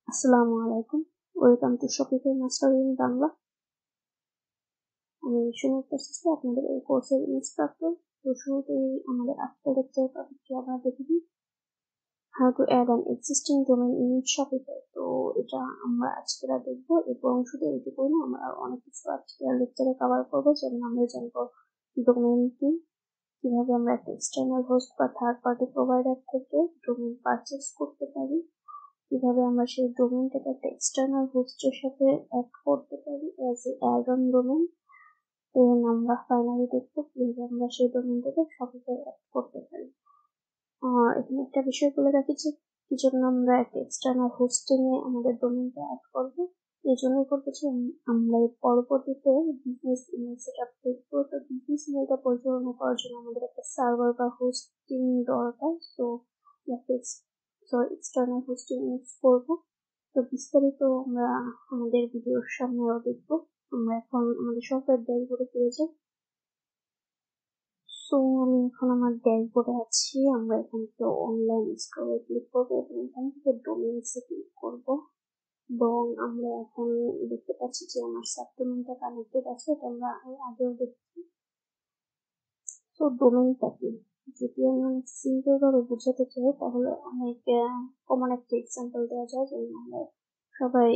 আসসালামু আলাইকুম। Welcome to Shopify master in Bangla. আমি সুমিত আসছি আপনাদের এই কোর্সের ইনস্ট্রাক্টর। তো শুরুতেই আমাদের আজকের লেকচার টপিকটি আমরা দেখে দিই, how to add an existing domain in Shopify. তো এটা আমরা আজকে দেখবো এবং শুধু এইটুকুই না, আমরা অনেক কিছু আজকের লেকচারে কভার করবো। যেমন আমরা জানবো ডোমেইন কি, কিভাবে আমরা একটা এক্সটার্নাল হোস্ট বা থার্ড পার্টি প্রোভাইডার থেকে ডোমেইন পারচেস করতে পারি, কিভাবে আমরা সেই ডোমেইনটাকে একটা এক্সটার্নাল হোস্টের সাথে অ্যাড করতে পারি as a add on domain. Then আমরা ফাইনালি দেখবো কিভাবে আমরা সেই ডোমেইনটাকে শপিফাই অ্যাড করতে পারি। এখানে একটা বিষয় বলে রাখি যে কি জন্য আমরা একটা এক্সটার্নাল হোস্টিং এ আমাদের ডোমেইনটা অ্যাড করবো। এই জন্যই করবো যে আমরা পরবর্তীতে বিজনেস ইমেল সেট আপ দেখবো। তো বিজনেস ইমেলটা পরিচালনা করার জন্য আমাদের একটা সার্ভার বা হোস্টিং দরকার। তো এক্সটার্নাল হোস্টিং ইউজ করবো। তো বিস্তারিত আমরা আমাদের ভিডিওর সামনেও দেখবো। আমরা এখন আমাদের সফটওয়্যার ড্যাশবোর্ডে ফিরে যাই। সো আমি এখন আমার ড্যাশবোর্ডে আছি। আমরা এখান থেকে অনলাইন স্টোরে ক্লিক করবো এবং এখান থেকে ডোমেইনসে ক্লিক করবো এবং আমরা এখন দেখতে পাচ্ছি যে আমার সাবডোমেইনটা কানেক্টেড আছে। এটা আমরা আগেও দেখছি। তো ডোমেইনটা কি, যদি আমি সিম্পল ভাবে বোঝাতে চাই তাহলে অনেক কমন একটা এক্সাম্পল দেওয়া যায়। যেমন আমরা সবাই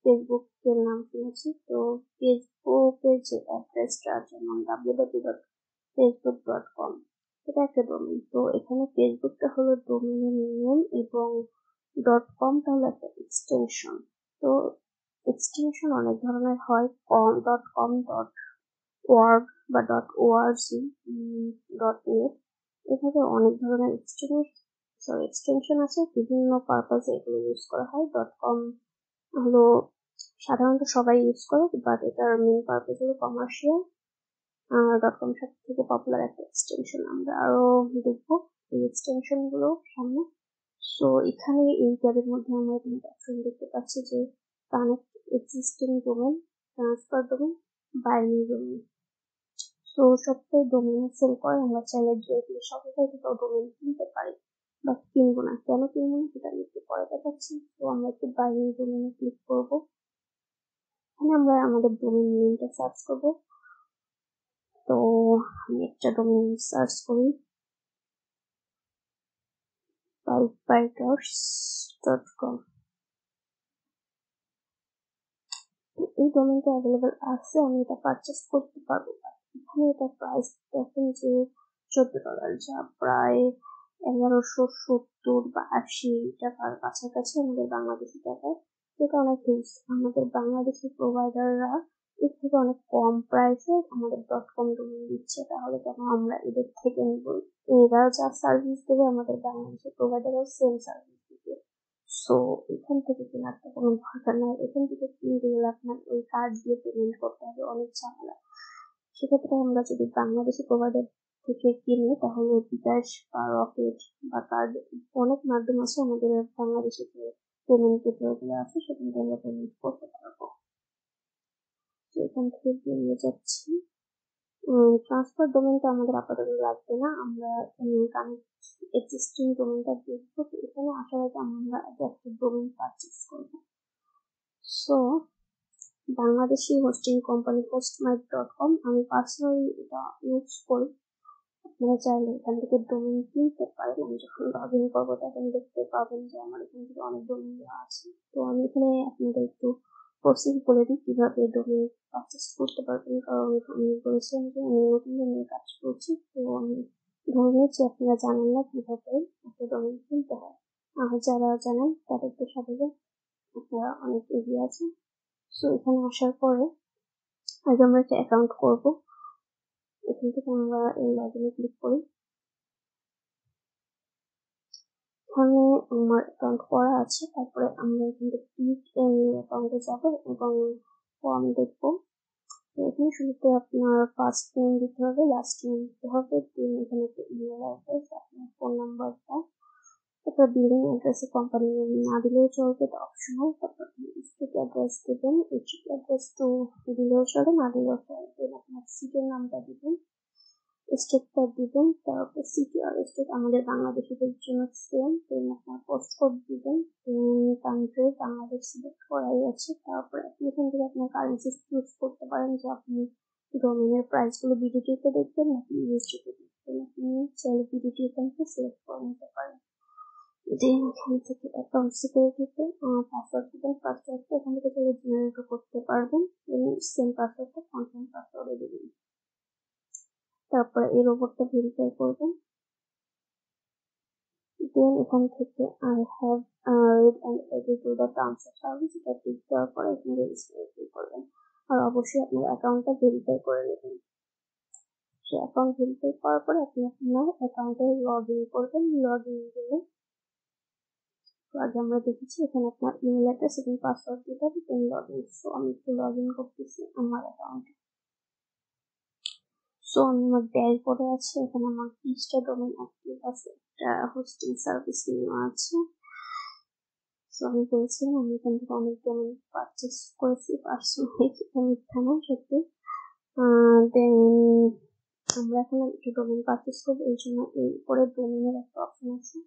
ফেসবুকের নাম শুনেছি। তো ফেসবুকের যে অ্যাড্রেসটা যেমন www.facebook.com, এটা একটা ডোমেইন। তো এখানে ফেসবুকটা হলো ডোমেইনের নেম এবং .comটা হলো একটা এক্সটেনশন। তো এক্সটেনশন অনেক ধরনের হয়, .com, .org বা .org, .net, এভাবে অনেক ধরনের এক্সটেনশন আছে। বিভিন্ন পারপাজে এগুলো ইউজ করা হয়। .com হলো সাধারণত সবাই ইউজ করে, বাট এটার মেইন পারপাস হলো কমার্শিয়াল। .com সব থেকে পপুলার একটা এক্সটেনশন। আমরা আরো দেখবো এই এক্সটেনশন গুলো সামনে। সো এখানে এই ট্যাবের মধ্যে আমরা তিনটা অপশন দেখতে পাচ্ছি যে connect existing domain, transfer domain, binary domain. তো সবটাই ডোমেইন সেল করে। আমরা চাইলে ডিরেক্টলি শপিফাই থেকেও ডোমেইন কিনতে পারি, বাট কিনবো না। কেন কিনবো না সেটা আমি একটু পরে দেখাচ্ছি। তো আমরা একটু বাইনারি ডোমেইনে ক্লিক করবো। এখানে আমরা আমাদের ডোমেইন নেমটা সার্চ করবো। তো আমি একটা ডোমেইন সার্চ করি, bikebikers.com। এই ডোমেইনটা অ্যাভেলেবল আছে, আমি এটা পারচেস করতে পারবো। এখানে এটা প্রাইস দেখেন যে $14, যা প্রায় 1170 বা 80 টাকার কাছাকাছি আমাদের বাংলাদেশি টাকায়, যেটা অনেক হিউজ। আমাদের বাংলাদেশি প্রোভাইডাররা এর থেকে অনেক কম প্রাইসে আমাদের .com ডোমেইন দিচ্ছে, তাহলে কেন আমরা এদের থেকে নিব? এরা যা সার্ভিস দেবে আমাদের বাংলাদেশি প্রোভাইডারও সেম সার্ভিস দিবে। সো এখান থেকে কেনার তো কোনো দরকার নাই। এখান থেকে কিনতে গেলে আপনার ওই কার্ড দিয়ে পেমেন্ট করতে হবে, অনেক ঝামেলা। সেক্ষেত্রে আমরা যদি বাংলাদেশি প্রোভাইডার থেকে কিনি তাহলে বিকাশ বা রকেট বা কার্ড, অনেক মাধ্যম আছে আমাদের বাংলাদেশে যে পেমেন্ট গেটওয়েগুলো আছে, সেখান থেকে আমরা পেমেন্ট করতে পারবো। তো এখান থেকে বেরিয়ে যাচ্ছি। ট্রান্সফার ডোমেইনটা আমাদের আপাতত লাগবে না, আমরা কানেক্ট এক্সিস্টিং ডোমেইনটা দেখবো। তো এখানে আসার আগে আমরা একটা ডোমেইন পারচেস করবো। So Bangladeshi hosting company hostmite.com আমি পার্সোনালি এটা ইউজ করি। আপনারা চাইলে এখান থেকে ডোমেইন কিনতে পারেন। আমি যখন লগ ইন করবো তখন দেখতে পাবেন যে আমার এখান থেকে অনেক ডোমেইন দেওয়া আছে। তো আমি এখানে আপনাদের একটু প্রসেস বলে দিই কিভাবে ডোমেইন পারচেস করতে পারবেন, কারণ আমি বলেছিলাম যে আমি নতুন ডোমেইন কাজ করছি। তো আমি ধরে নিচ্ছি আপনারা জানেন না কিভাবে একটা ডোমেইন কিনতে হয়। আর যারা জানেন তাদের তো স্বাভাবিক, আপনারা অনেক এগিয়ে আছেন। সো এখানে আসার পরে আগে আমরা একটা অ্যাকাউন্ট করবো। এখান থেকে আমরা এই লগইনে ক্লিক করি। এখানে আমার অ্যাকাউন্ট করা আছে। তারপরে আমরা এখান থেকে ক্লিক এর অ্যাকাউন্টে যাব এবং ফর্ম দেখবো। তো এখানে শুরুতে আপনার ফার্স্ট নেম দিতে হবে, লাস্ট নেম দিতে হবে, দেন এখানে একটা ইমেল অ্যাড্রেস, আপনার ফোন নাম্বারটা, তারপর বিলিং অ্যাড্রেসে কোম্পানি নেম না দিলেও চলবে, এটা অপশনাল। তারপর স্ট্রিট অ্যাড্রেস দেবেন, স্ট্রিট অ্যাড্রেস তো দিলেও চলে, না দিলেও চলে। দেন আপনার সিটের নামটা দিবেন, স্টেটটা দিবেন, তারপর সিটি আর স্টেট আমাদের বাংলাদেশিদের জন্য সেম, দেন আপনার পোস্ট কোড দিবেন, কান্ট্রি বাংলাদেশ সিলেক্ট করাই আছে। তারপর আপনি এখান থেকে আপনার কারেন্সি চুজ করতে পারেন যে আপনি ডোমেনের প্রাইস গুলো বিডিটি তে দেখবেন নাকি ইউএসডি তে দেখবেন। আপনি চাইলে বিডিটি এখান থেকে সিলেক্ট করে নিতে পারেন। দেন এখান থেকে অ্যাকাউন্ট সিকিউরিটিতে পাসওয়ার্ড দিবেন। পাসওয়ার্ডটা এখান থেকে চাইলে জেনারেট করতে পারবেন, সেম পাসওয়ার্ডটা কনফার্ম পাসওয়ার্ডে দিবেন। তারপরে এই রোবটটা ভেরিফাই করবেন। দেন এখান থেকে I have read and agreed to the terms of service এটা টিক দেওয়ার পরে এখানে রেজিস্ট্রেশন করবেন। আর অবশ্যই আপনার অ্যাকাউন্টটা ভেরিফাই করে নেবেন। সে অ্যাকাউন্ট ভেরিফাই করার পরে আপনি আপনার অ্যাকাউন্টে লগ ইন করবেন। লগ ইন দিলে আগে আমরা দেখেছি এখানে আপনার ইমেল অ্যাড্রেস এবং পাসওয়ার্ড দিতে হবে, দেন লগ ইন। সো আমি একটু লগ ইন করতেছি আমার অ্যাকাউন্টে। সো আমি আমার ড্যাশবোর্ডে আছে, এখানে আমার 20টা ডোমেইন অ্যাক্টিভ আছে, একটা হোস্টিং সার্ভিস নেওয়া আছে। সো আমি বলছিলাম আমি এখান থেকে অনেক ডোমেইন পারচেস করেছি পার্সোনালি, এটা মিথ্যা না, সত্যি। দেন আমরা এখন একটা ডোমেইন পারচেস করবো, এই জন্য এই উপরে ডোমেইনের একটা অপশন আছে।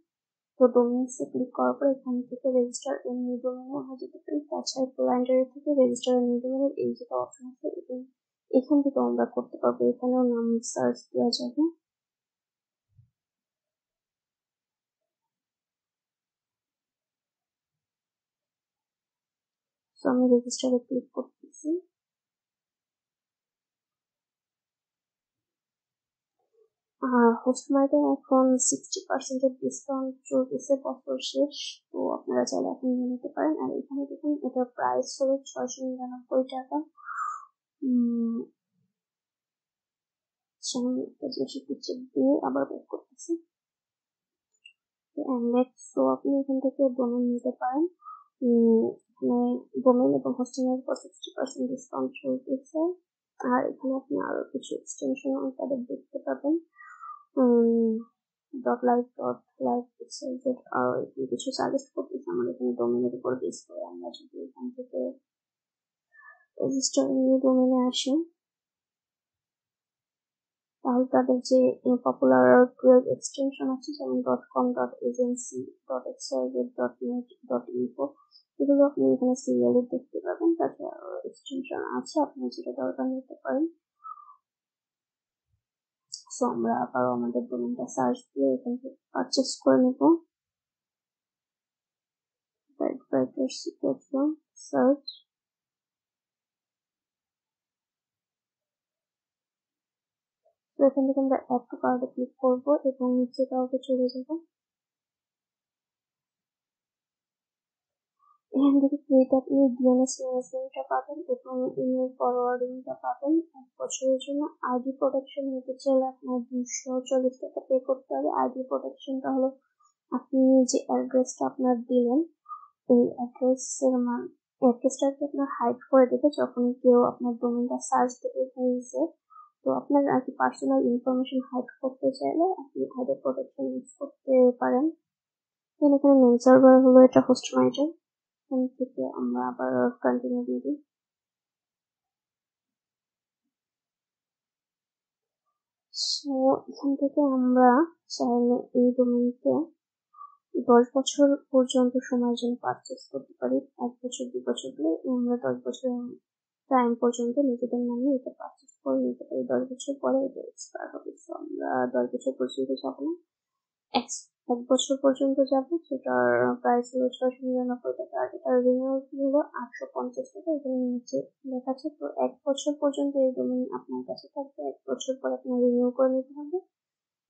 তো ডোমেইনসে ক্লিক করার পর এখান থেকে রেজিস্টার এ নিউ ডোমেইন আমরা যেতে পারি। তাছাড়া ক্লায়েন্টের থেকে রেজিস্টার এ নিউ ডোমেইনের এই যেটা অপশন আছে এখান থেকে আমরা করতে পারবো। এখানেও নাম সার্চ দেওয়া যাবে। তো আমি রেজিস্টারে ক্লিক করতেছি। হোস্টমার্টে এখন 60% ডিসকাউন্ট চলতেছে বছর শেষ, তো আপনারা চাইলে এখন নিয়ে নিতে পারেন। আর এখানে দেখুন এটার প্রাইস হলো 699 টাকা। আমি একটা জিনিস একটু চেক দিয়ে আবার ব্যাক করতেছি। সো আপনি এখান থেকে ডোমেইন নিতে পারেন। ডোমেইন এবং হোস্টিং এর উপর 60% ডিসকাউন্ট চলতেছে। আর এখানে আপনি আরো কিছু এক্সটেনশন তাদের দেখতে পাবেন। .live pixel আর কিছু সাজেস্ট করতেছে আমার এখানে ডোমেইনের উপর বেস করে। আমরা যদি এখান থেকে রেজিস্টার নিউ ডোমেইনে আসি তাহলে তাদের যে পপুলার 12 এক্সটেনশন আছে যেমন .com .agency .xyz .net .info এগুলো আপনি এখানে সিরিয়ালি দেখতে পাবেন। তাছাড়া এক্সটেনশন আছে, আপনি যেটা দরকার নিতে পারেন। সো আমরা আবার আমাদের ডোমেইনটা সার্চ দিয়ে এখান থেকে পারচেস করে নেব। সার্চ তো এখান থেকে আমরা অ্যাড টু কার্টে ক্লিক করব এবং নিচে কার্টে চলে যাব। এখান থেকে ক্রিয়েট আপনি ডিএনএস ম্যানেজমেন্টটা পাবেন এবং ইমেল ফরওয়ার্ডিংটা পাবেন। 1 বছরের জন্য আইডি প্রোটেকশন নিতে চাইলে আপনার 240 টাকা পে করতে হবে। আইডি প্রোটেকশনটা হলো আপনি যে অ্যাড্রেসটা আপনার দিলেন এই অ্যাড্রেসটাকে আপনার হাইড করে দেবে যখন কেউ আপনার ডোমেইনটা সার্চ দেবে পেজে। তো আপনার আর কি পার্সোনাল ইনফরমেশন হাইড করতে চাইলে আপনি আইডি প্রোটেকশন ইউজ করতে পারেন। দেন এখানে নেম সার্ভার হলো এটা হোস্টমাইটের। এখান থেকে আমরা আবার কন্টিনিউ দিয়ে দিই। সো এখান থেকে আমরা চাইলে এই ডোমেইনকে 10 বছর পর্যন্ত সময়ের জন্য পারচেস করতে পারি। 1 বছর 2 বছর ধরে আমরা 10 বছর টাইম পর্যন্ত নিজেদের নামে এটা পারচেস করে নিতে পারি। 10 বছর পরে এটা এক্সপায়ার হবে। সো আমরা 10 বছর পর্যন্ত যাব না, 1 বছর পর্যন্ত যাব, যেটার প্রাইস হলো 699 টাকা। আর এটার রিনিউয়াল ফি হলো 850 টাকা। এখানে নিচে লেখা আছে। তো 1 বছর পর্যন্ত এই ডোমেইন আপনার কাছে থাকবে। 1 বছর পর আপনার রিনিউ করে নিতে হবে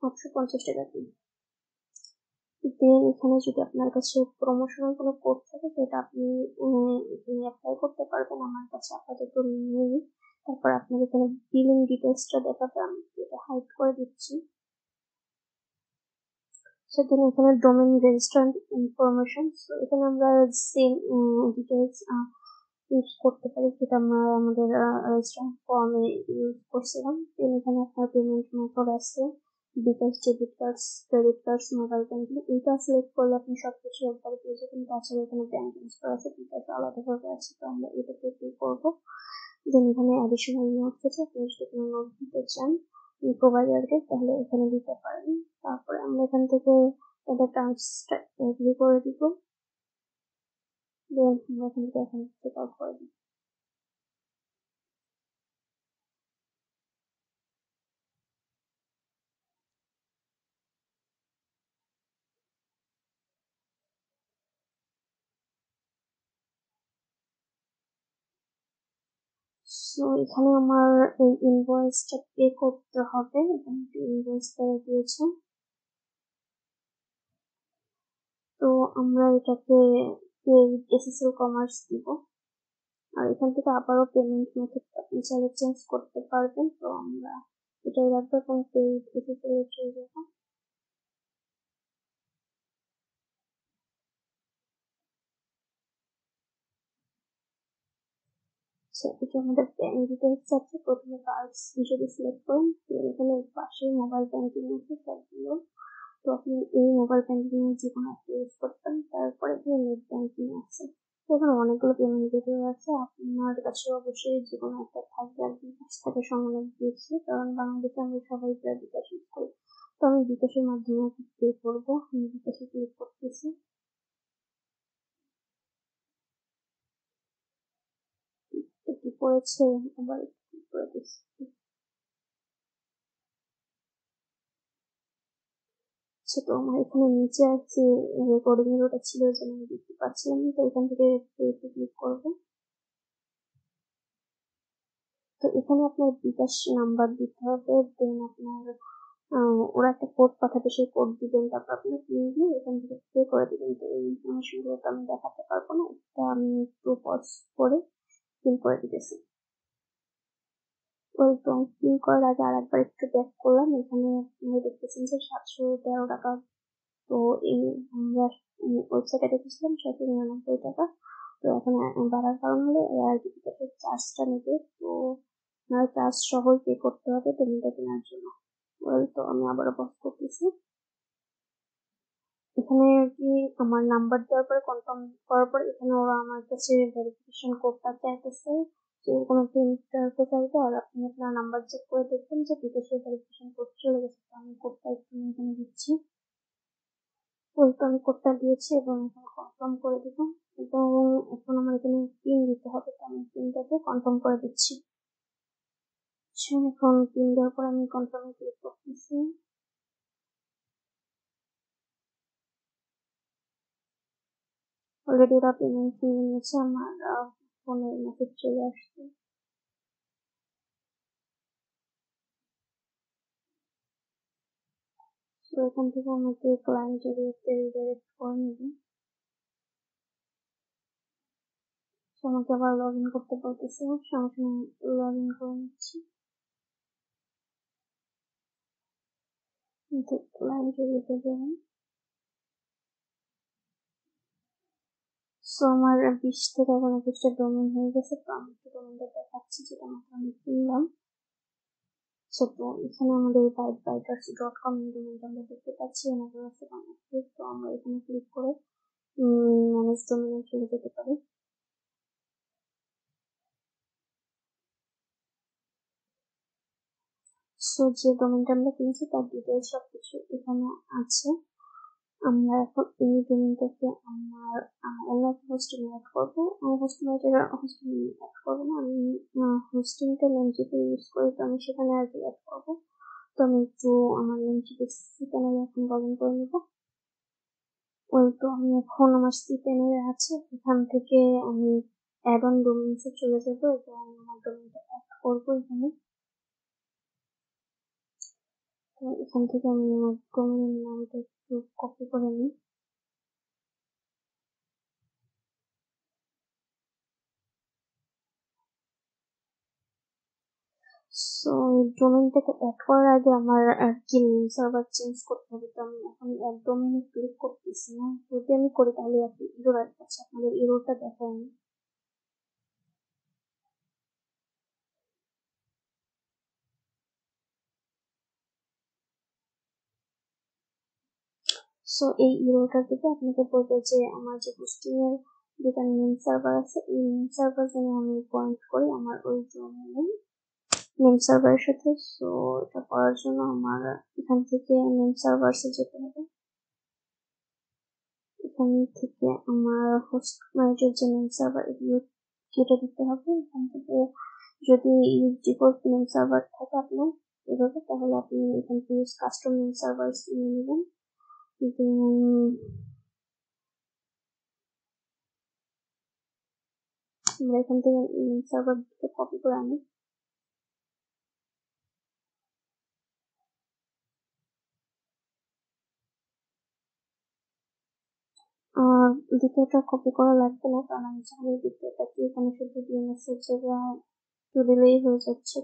850 টাকা দিয়ে। দেন এখানে যদি আপনার কাছে প্রমোশনাল কোনো কোড থাকে সেটা আপনি অ্যাপ্লাই করতে পারবেন। আমার কাছে আপাতত নেই। তারপর আপনার এখানে বিলিং ডিটেলসটা দেখাবে, আমি এটা হাইড করে দিচ্ছি। সেখানে এখানে ডোমেইন রেজিস্ট্রান্ট ইনফরমেশন, তো এখানে আমরা সেম ডিটেলস ইউজ করতে পারি যেটা আমরা আমাদের রেজিস্ট্রান্ট ফর্মে ইউজ করছিলাম। দেন এখানে আপনার পেমেন্ট মেথড আছে, bKash, debit cards, credit cards, mobile banking. এইটা সিলেক্ট করলে আপনি সবকিছু একবারে পেয়ে যাবেন। তাছাড়া এখানে ব্যাংক ট্রান্সফার আছে, বিকাশ আলাদাভাবে আছে, তো আমরা এটাতে ক্লিক করবো। দেন এখানে অ্যাডিশনাল নোট আছে, আপনি যদি কোনো নোট দিতে চান প্রোভাইডারকে, তাহলে এখানে দিতে পারেন। তারপরে আমরা এখান থেকে তাদের টার্মসটা এগ্রি করে দিব, দেন আমরা এখান থেকে এখন চেক আউট করে দিব। সো এখানে আমার এই ইনভয়েসটা পে করতে হবে, এখানে ইনভয়েস করে দিয়েছে। তো আমরা এটাকে এসএসএল কমার্স দিব, আর এখান থেকে আবারও পেমেন্ট মেথড আপনি চাইলে চেঞ্জ করতে পারবেন। তো আমরা এটাই রাখবো এবং পেড এসএসএল এ চলে যাবো। এটা আমাদের ব্যাংক ডিটেলস আছে। প্রথমে কার্ডস যদি সিলেক্ট করেন, এখানে পাশে মোবাইল ব্যাংকিং আছে সবগুলো। তো আপনি এই মোবাইল ব্যাংকিং এর যে কোনো একটা ইউজ করতেন। তারপরে এখানে নেট ব্যাংকিং আছে। এখানে অনেকগুলো পেমেন্ট গেটওয়ে আছে, আপনার কাছে অবশ্যই যে কোনো একটা থাকবে। আর বিকাশ থাকে সম্মানিত দিয়েছি, কারণ বাংলাদেশে আমরা সবাই প্রায় বিকাশ ইউজ করি। তো আমি বিকাশের মাধ্যমে পে করবো, আমি বিকাশে ক্লিক করতেছি। কি করেছে আবার ক্লিক করে দিচ্ছি। তো আমার এখানে নিচে আছে রেকর্ডিং এর ওটা ছিল যে আমি দেখতে পাচ্ছিলাম, তো এখান থেকে ক্লিক করবো। তো এখানে আপনার বিকাশ নাম্বার দিতে হবে, দেন আপনার ওরা একটা কোড পাঠাবে, সেই কোড দিবেন, তারপর আপনি পিন দিয়ে এখান থেকে পে করে দিবেন। তো এই ইনফরমেশনগুলো তো আমি দেখাতে পারবো না, এটা আমি একটু পজ করে পিন করে দিতেছি। ওই তো পিন করার আগে আর একবার একটু ব্যাক করলাম, এখানে আপনি দেখতেছেন যে 713 টাকা। তো এই আমরা ওয়েবসাইটে দেখেছিলাম 799 টাকা। তো এখন বাড়ার কারণ হলো আইডেন্টিফিকেশন চার্জটা নেবে, তো আপনার চার্জ সহই পে করতে হবে পেমেন্টটা কেনার জন্য। তো আমি আবারও পজ করতেছি। এখানে কি আমার নাম্বার দেওয়ার পরে কনফার্ম করার পর এখানে ওরা আমার কাছে ভেরিফিকেশন কোডটা চাইতেছে, যে কোনো একটা ইন্টারফেস আসবে, আর আপনি আপনার নাম্বার চেক করে দেখবেন যে বিকাশের ভেরিফিকেশন কোড চলে গেছে। তো আমি কোডটা একটু এখানে দিচ্ছি। ওই তো আমি কোডটা দিয়েছি এবং এখন কনফার্ম করে দিব, এবং এখন আমার এখানে পিন দিতে হবে। তো আমি পিনটাকে কনফার্ম করে দিচ্ছি। এখন পিন দেওয়ার পর আমি কনফার্মে ক্লিক করতেছি। অলরেডি ওরা পেমেন্ট নিয়ে নিয়েছে, আমার ফোনে মেসেজ চলে আসছে। তো এখান থেকে আমাকে ক্লায়েন্ট এরিয়াতে রিডাইরেক্ট করে নেবে। আমাকে আবার লগ ইন করতে বলতেছে, সঙ্গে সঙ্গে লগ ইন করে নিচ্ছি। ক্লায়েন্ট এরিয়াতে যাবেন। সো আমার 20 থেকে এখন 21টা ডোমেন হয়ে গেছে। তো আমি একটু ডোমেনটা দেখাচ্ছি, যেটা মাত্র আমি কিনলাম। তো এখানে আমাদের bytebiters.com ডোমেনটা আমরা দেখতে পাচ্ছি, এনাদের আছে কনেক্টেড। তো আমরা এখানে ক্লিক করে ম্যানেজ ডোমেনে চলে যেতে পারি। সো যে ডোমেনটা আমরা কিনেছি তার ডিটেলস সবকিছু এখানে আছে। আমরা এখন এই ডোমেনটাকে আমার অন্য একটা হোস্টিং অ্যাড করবো। হোস্টিং অ্যাড করবো না, আমি হোস্টিংটা নেমচিপে ইউজ করি, তো আমি সেখানে আর কি অ্যাড করবো। তো আমি একটু আমার নেমচিপে সি প্যানেলে এখন লগ ইন করে নেবো। ওই তো আমি এখন আমার সি প্যানেলে আছে, এখান থেকে আমি অ্যাড অন ডোমেইনসে চলে যাবো এবং আমার ডোমেইনটা অ্যাড করবো এখানে। তো এখান থেকে আমি আমার ডোমেইনের নামটা একটু কপি করে নিই। সো ডোমেইনটাকে অ্যাড করার আগে আমার আর কি নেম সার্ভার চেঞ্জ করতে হবে। তো আমি এখন অ্যাড ডোমেইনে ক্লিক করতেছি না, যদি আমি করি তাহলে আপনি এরর আসছে, আপনাদের এররটা দেখায় না। সো এই এররটা থেকে আপনাকে বলবে যে আমার যে হোস্টিং এর যেটা নেম সার্ভার আছে, এই নেম সার্ভার যেন আমি পয়েন্ট করি আমার ওই ডোমেইনে। নেম সার্ভারের সাথে। সো এটা করার জন্য আমার এখান থেকে নেম সার্ভারসে যেতে হবে। এখান থেকে আমার হোস্ট ম্যানেজার যে নেম সার্ভার এগুলো কেটে দিতে হবে। এখান থেকে যদি ইউজ ডিফল্ট নেম সার্ভার থাকে আপনার এভাবে, তাহলে আপনি এখান থেকে ইউজ কাস্টম নেম সার্ভার নিয়ে নেবেন। আমরা এখান থেকে নেম সার্ভার কপি করে আনি। দ্বিতীয়টা কপি করা লাগবে না, কারণ আমি জানি দ্বিতীয়টা কি, এখানে শুধু ডিএনএস এর জায়গায় দিলেই হয়ে যাচ্ছে।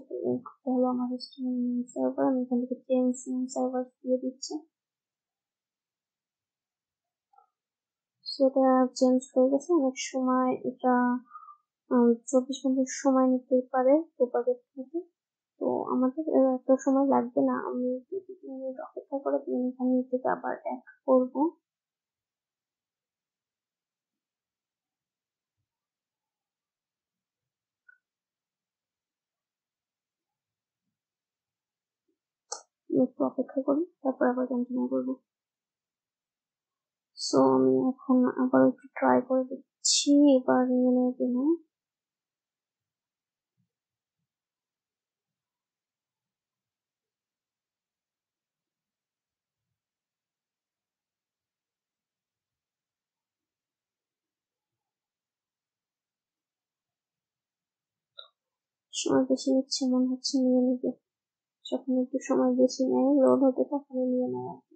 তাহলে আমার নেম সার্ভার আমি এখান থেকে চেঞ্জ নেম সার্ভার দিয়ে দিচ্ছি। সেটা চেঞ্জ হয়ে গেছে। অনেক সময় এটা 24 ঘন্টা সময় নিতে পারে প্রোপাগেট হতে, তো আমাদের এত সময় লাগবে না। আমি 2-3 মিনিট অপেক্ষা করে এখান থেকে আবার অ্যাড করবো। একটু অপেক্ষা করি, তারপর আবার কন্টিনিউ করবো। সো আমি এখন আবার একটু ট্রাই করে দিচ্ছি, এবার নিয়ে নেওয়ার জন্য। সময় বেশি নিচ্ছে মনে হচ্ছে, নিয়ে নিবে। যখন একটু সময় বেশি নেয় লোড হতে তখনই নিয়ে নেয় আর কি।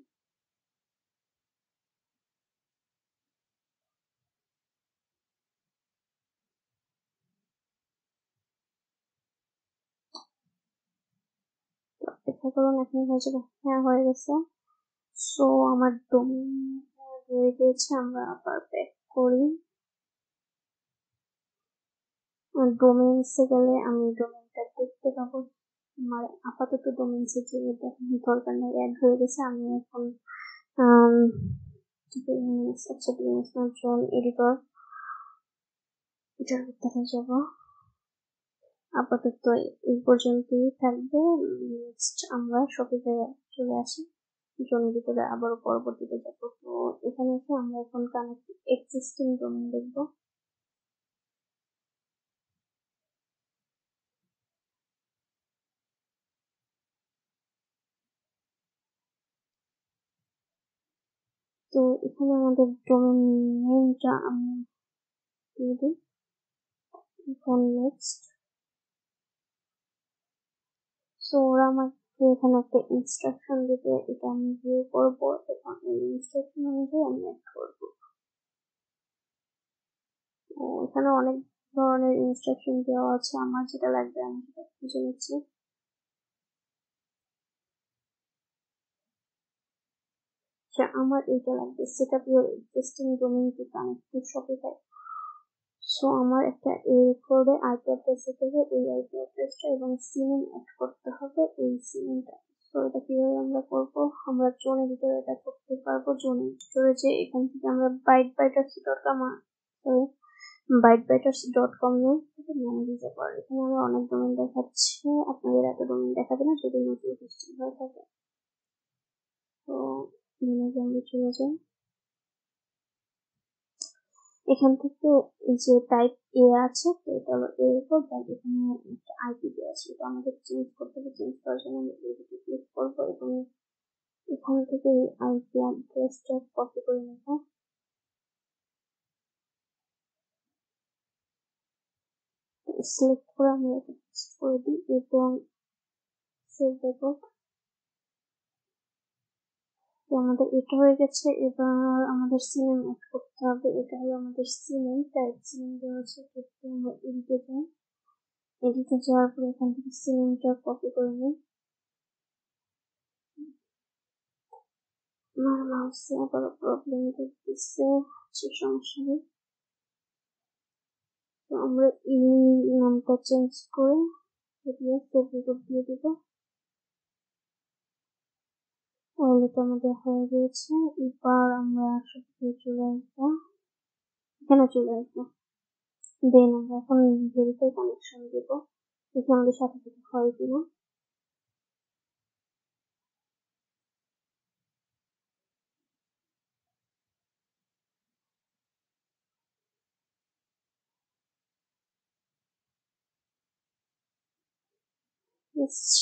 অপেক্ষা করুন, এখন হয়ে যাবে। হ্যাঁ, হয়ে গেছে। সো আমার ডোমেন হয়ে গিয়েছে। আমরা আবার ব্যাক করি। ডোমেইনসে গেলে আমি ডোমেনটা দেখতে পাবো। আমার আপাতত ডোমেইনসে যে দেখানোর দরকার নেই, অ্যাড হয়ে গেছে। আমি এখন এডিটর এটার ভিতরে যাব। আপাতত এই পর্যন্তই থাকবে। নেক্সট আমরা শপিতে চলে আসি, জোনের ভিতরে আবারও পরবর্তীতে যাবো। তো এখানে এসে আমরা এখন কানেক্ট এক্সিস্টিং ডোমেইন দেখবো। তো এখানে আমাদের ডোমেন নেমটা আমি দিয়ে দিই। এখন নেক্সট। সো ওরা আমাকে এখানে একটা ইনস্ট্রাকশন দিবে, এটা আমি ভিউ করবো এবং এই ইনস্ট্রাকশন অনুযায়ী আমি অ্যাড করবো। তো এখানে অনেক ধরনের ইনস্ট্রাকশন দেওয়া আছে, আমার যেটা লাগবে আমি সেটা খুঁজে নিচ্ছি। আমার এইটা লাগবে, set up your existing domain to connect to Shopify. So আমার একটা এই কোডে আইপি অ্যাড্রেস দিতে হবে, এই আইপি অ্যাড্রেসটা, এবং সিনেম অ্যাড করতে হবে এই সিনেমটা। তো এটা কিভাবে আমরা করবো? আমরা জোনের ভিতরে এটা করতে পারবো। জোনে স্টোরেজে এখান থেকে আমরা bytebiters.com থেকে নিয়ে দিতে পারি। এখানে আমরা অনেক ডোমেইন দেখাচ্ছে, আপনাদের এত ডোমেইন দেখাবে না যদি নতুন সিস্টেম হয়ে থাকে। তো আমরা চলে যাই। এখান থেকে এই যে টাইপ এ আছে, তো এটা হলো এর উপর, এখানে একটা আইপি দেওয়া আছে, তো আমাদের চেঞ্জ করতে হবে। চেঞ্জ করার জন্য আমি এইদিকে ক্লিক করবো এবং এখান থেকে এই আইপি অ্যাড্রেসটা কপি করে নেব। সিলেক্ট করে আমি এটা পেস্ট করে দিই এবং সেভ দেবো। তো আমাদের এটা হয়ে গেছে। এবার আমাদের সিনেম অ্যাড করতে হবে। এটা হলো আমাদের সিনেম, টাইপ সিনেম দেওয়া আছে। আমরা এডিটে যাই। এডিটে যাওয়ার পরে এখান থেকে সিনেমটা কপি করে নিই। আমার মাউসে আবার প্রবলেম দিচ্ছে, সমস্যা নেই। তো আমরা এই নামটা চেঞ্জ করে দিয়ে দিব। ওয়ালেট আমাদের হয়ে গিয়েছে। এবার আমরা চলে আসবো, এখানে চলে আসবো। দেন আমরা এখন ভেরিফাই কানেকশন দেব। দেখি আমাদের সাথে সাথে হয় কিনা।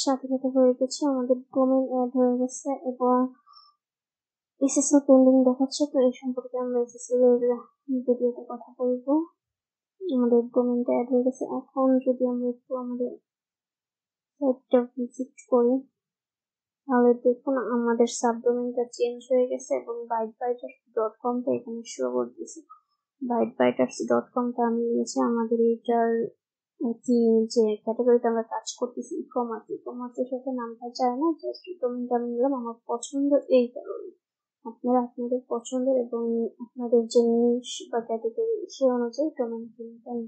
সাথে সাথে হয়ে গেছে, আমাদের ডোমেন অ্যাড হয়ে গেছে এবং এসএসএল পেন্ডিং দেখাচ্ছে। তো এই সম্পর্কে আমরা এসএসএল এর ভিডিওতে কথা বলবো। আমাদের ডোমেনটা অ্যাড হয়ে গেছে। এখন যদি আমরা একটু আমাদের সাইটটা ভিজিট করি তাহলে দেখুন আমাদের সাবডোমেনটা চেঞ্জ হয়ে গেছে এবং bytebiters.com-টা এখানে শো করতেছে। bytebiters.com-টা আমি নিয়েছি আমাদের এটার কি যে ক্যাটাগরিতে আমরা কাজ করতেছি ই-কমার্সের সাথে নামটা চায় না, জাস্ট ডোমেনটা আমি নিলাম আমার পছন্দ এই কারণে। আপনারা আপনাদের পছন্দের এবং আপনাদের যে নিশ বা ক্যাটাগরি সে অনুযায়ী ডোমেন কিনবেন।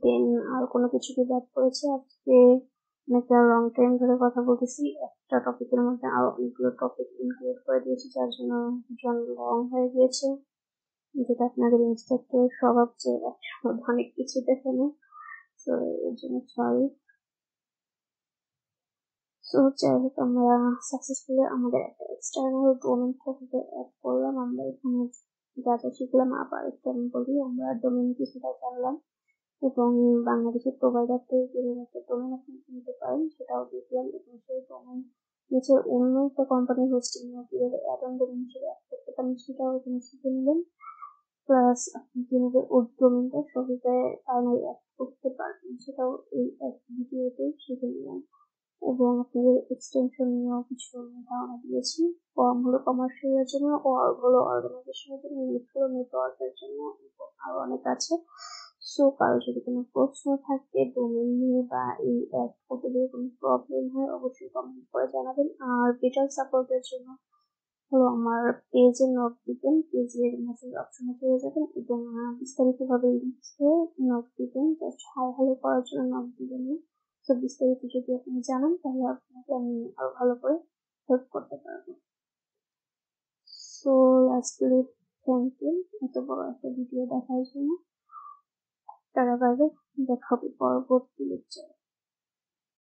দেন আর কোনো কিছু কি ব্যাড করেছে? আজকে অনেকটা লং টাইম ধরে কথা বলতেছি, একটা টপিকের মধ্যে আরো অনেকগুলো টপিক ইনক্লুড করে দিয়েছি, যার জন্য ভীষণ লং হয়ে গিয়েছে, যেটা আপনাদের ইনস্ট্রাক্টরের স্বভাব যে একসময় অনেক কিছু দেখানো। তো এর জন্য সরি। সো যাই হোক, আমরা সাকসেসফুলি আমাদের একটা এক্সটার্নাল ডোমেন থেকে অ্যাড করলাম। আমরা এখানে যা যা শিখলাম আবার একটু আমি বলি। আমরা ডোমেন কিছুটা জানলাম এবং বাংলাদেশের প্রোভাইডার থেকে কিভাবে একটা ডোমেন আপনি কিনতে পারেন সেটাও দেখলাম, এবং সেই ডোমেন নিচে অন্য একটা কোম্পানির হোস্টিং নিয়ে কিভাবে অ্যাড অন ডোমেন হিসেবে অ্যাড করতে পারেন সেটাও এখানে শিখে নিলেন। প্লাস আপনি কিভাবে ওই ডোমেনটা সহজে ফাইনাল অ্যাড করতে পারবেন সেটাও এই এক ভিডিওতেই শিখে নিলেন। এবং আপনাদের এক্সটেনশন নিয়েও কিছু ধারণা দিয়েছি। কম হলো কমার্শিয়ালের জন্য, অর্গ হলো অর্গানাইজেশনের জন্য, নিট হলো নেটওয়ার্কের জন্য, এবং আরো অনেক আছে। সো কারো যদি কোনো প্রশ্ন থাকে ডোমেন নিয়ে বা এই অ্যাড করতে গিয়ে কোনো প্রবলেম হয় অবশ্যই কমেন্ট করে জানাবেন। আর বেটার সাপোর্টের জন্য হলো আমার পেজে নোট দিবেন, পেজের মেসেজ অপশনে চলে যাবেন এবং বিস্তারিতভাবে লিখে নোট দিবেন, জাস্ট হাই হ্যালো করার জন্য নোট দিবেন না। তো বিস্তারিত যদি আপনি জানান তাহলে আপনাকে আমি আরো ভালো করে হেল্প করতে পারবো। সো লাস্টলি থ্যাংক ইউ এত বড় একটা ভিডিও দেখার জন্য। তার আগে দেখা হবে পরবর্তী লেকচারে।